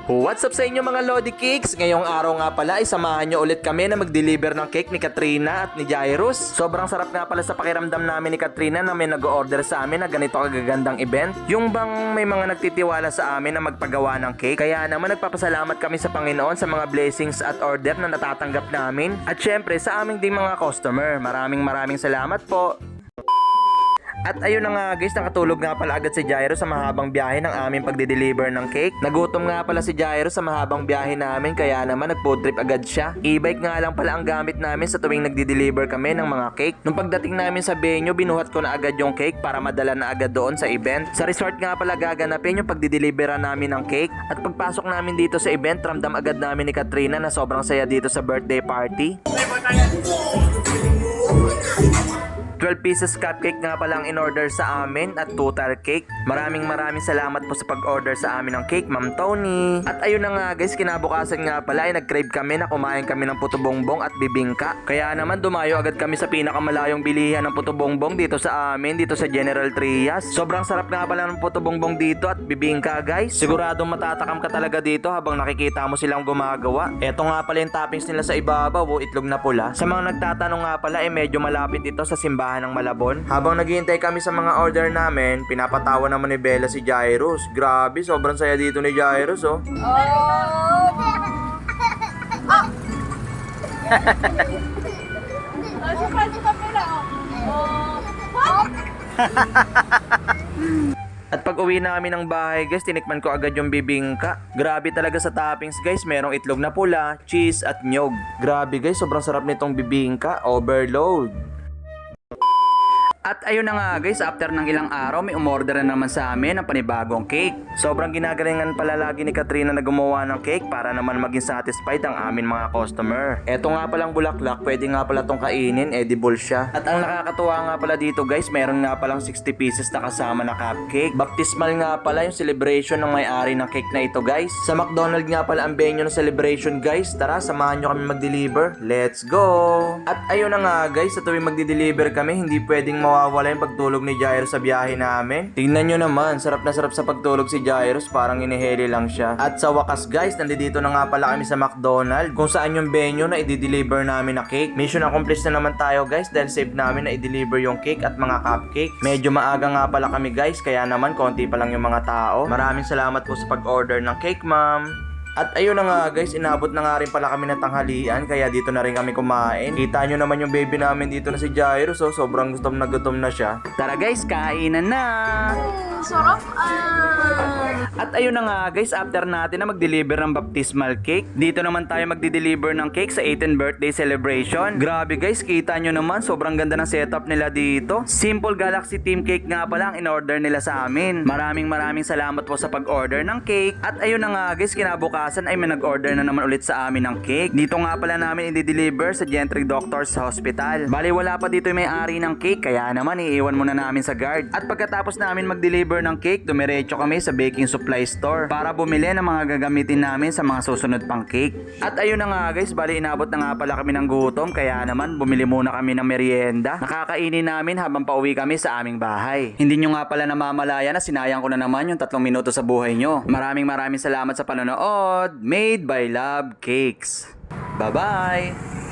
What's up sa inyo mga Lodi Cakes? Ngayong araw nga pala ay samahan nyo ulit kami na mag-deliver ng cake ni Katrina at ni Jairus. Sobrang sarap nga pala sa pakiramdam namin ni Katrina na may nag-order sa amin na ganito kagagandang event. Yung bang may mga nagtitiwala sa amin na magpagawa ng cake. Kaya naman nagpapasalamat kami sa Panginoon sa mga blessings at order na natatanggap namin. At syempre sa aming ding mga customer. Maraming salamat po. At ayun na nga guys, nakatulog nga pala agad si Jairus sa mahabang biyahe ng aming pagde-deliver ng cake. Nagutom nga pala si Jairus sa mahabang biyahe namin kaya naman nag-food trip agad siya. E-bike nga lang pala ang gamit namin sa tuwing nagde-deliver kami ng mga cake. Nung pagdating namin sa venue, binuhat ko na agad yung cake para madala na agad doon sa event. Sa resort nga pala gaganapin yung pagde-deliveran namin ng cake. At pagpasok namin dito sa event, ramdam agad namin ni Katrina na sobrang saya dito sa birthday party. 12 pieces cupcake nga pala ang in-order sa amin at 2 tire cake. Maraming salamat po sa pag-order sa amin ng cake, Ma'am Tony. At ayun na nga guys, kinabukasan nga pala ay nag-crave kami na kumain kami ng puto bongbong at bibingka. Kaya naman dumayo agad kami sa pinakamalayong bilihan ng puto bongbong dito sa amin, dito sa General Trias. Sobrang sarap nga pala ng puto bongbong dito at bibingka guys. Siguradong matatakam ka talaga dito habang nakikita mo silang gumagawa. Eto nga pala yung toppings nila sa ibabaw, itlog na pula. Sa mga nagtatanong nga pala, medyo malapit ito sa simbahan ng Malabon. Habang naghihintay kami sa mga order namin, pinapatawa naman ni Bella si Jairus. Grabe, sobrang saya dito ni Jairus, oh. At pag uwi namin ng bahay guys, tinikman ko agad yung bibingka. Grabe talaga sa toppings guys, merong itlog na pula, cheese at nyog. Grabe guys, sobrang sarap nitong bibingka, overload. At ayun na nga guys, after ng ilang araw may umorder na naman sa amin ng panibagong cake. Sobrang ginagalingan pala lagi ni Katrina na gumawa ng cake para naman maging satisfied ang amin mga customer. Eto nga palang bulaklak, pwede nga pala tong kainin, edible siya. At ang nakakatuwa nga pala dito guys, meron nga palang 60 pieces na kasama na cupcake. Baptismal nga pala yung celebration ng may-ari ng cake na ito guys. Sa McDonald's nga pala ang venue ng celebration guys. Tara, samahan nyo kami mag-deliver. Let's go! At ayun na nga guys, sa tuwing magdi-deliver kami, hindi pwedeng mawawala yung pagtulog ni Jairus sa biyahe namin. Tingnan nyo naman, sarap na sarap sa pagtulog si Jairus, parang iniheli lang siya. At sa wakas guys, nandito na nga pala kami sa McDonald's, kung saan yung venue na i-deliver namin na cake. Mission accomplished na naman tayo guys, dahil safe namin na i-deliver yung cake at mga cupcake. Medyo maaga nga pala kami guys, kaya naman konti pa lang yung mga tao. Maraming salamat po sa pag-order ng cake, ma'am. At ayun na nga guys, inabot na nga rin pala kami ng tanghalian, kaya dito na rin kami kumain. Kita nyo naman yung baby namin dito na si Jairus, oh, sobrang gutom na siya. Tara guys, kainan na! Sarap At ayun na nga guys, after natin na mag-deliver ng baptismal cake, dito naman tayo magdi-deliver ng cake sa 18th birthday celebration. Grabe guys, kita nyo naman, sobrang ganda ng setup nila dito. Simple Galaxy Team Cake nga pala ang in-order nila sa amin. Maraming salamat po sa pag-order ng cake. At ayun na nga guys, kinabukasan ay may nag-order na naman ulit sa amin ng cake. Dito nga pala namin i-deliver sa Gentry Doctors Hospital. Bali wala pa dito yung may-ari ng cake, kaya naman iiwan muna namin sa guard. At pagkatapos namin mag-deliver ng cake, dumiretso kami sa baking supply store para bumili ng mga gagamitin namin sa mga susunod pang cake. At ayun na nga guys, bali inabot na nga pala kami ng gutom, kaya naman bumili muna kami ng merienda. Nakakainin namin habang pauwi kami sa aming bahay. Hindi nyo nga pala namamalaya na sinayang ko na naman yung 3 minuto sa buhay nyo. Maraming salamat sa panonood. Made by Love Cakes. Bye-bye!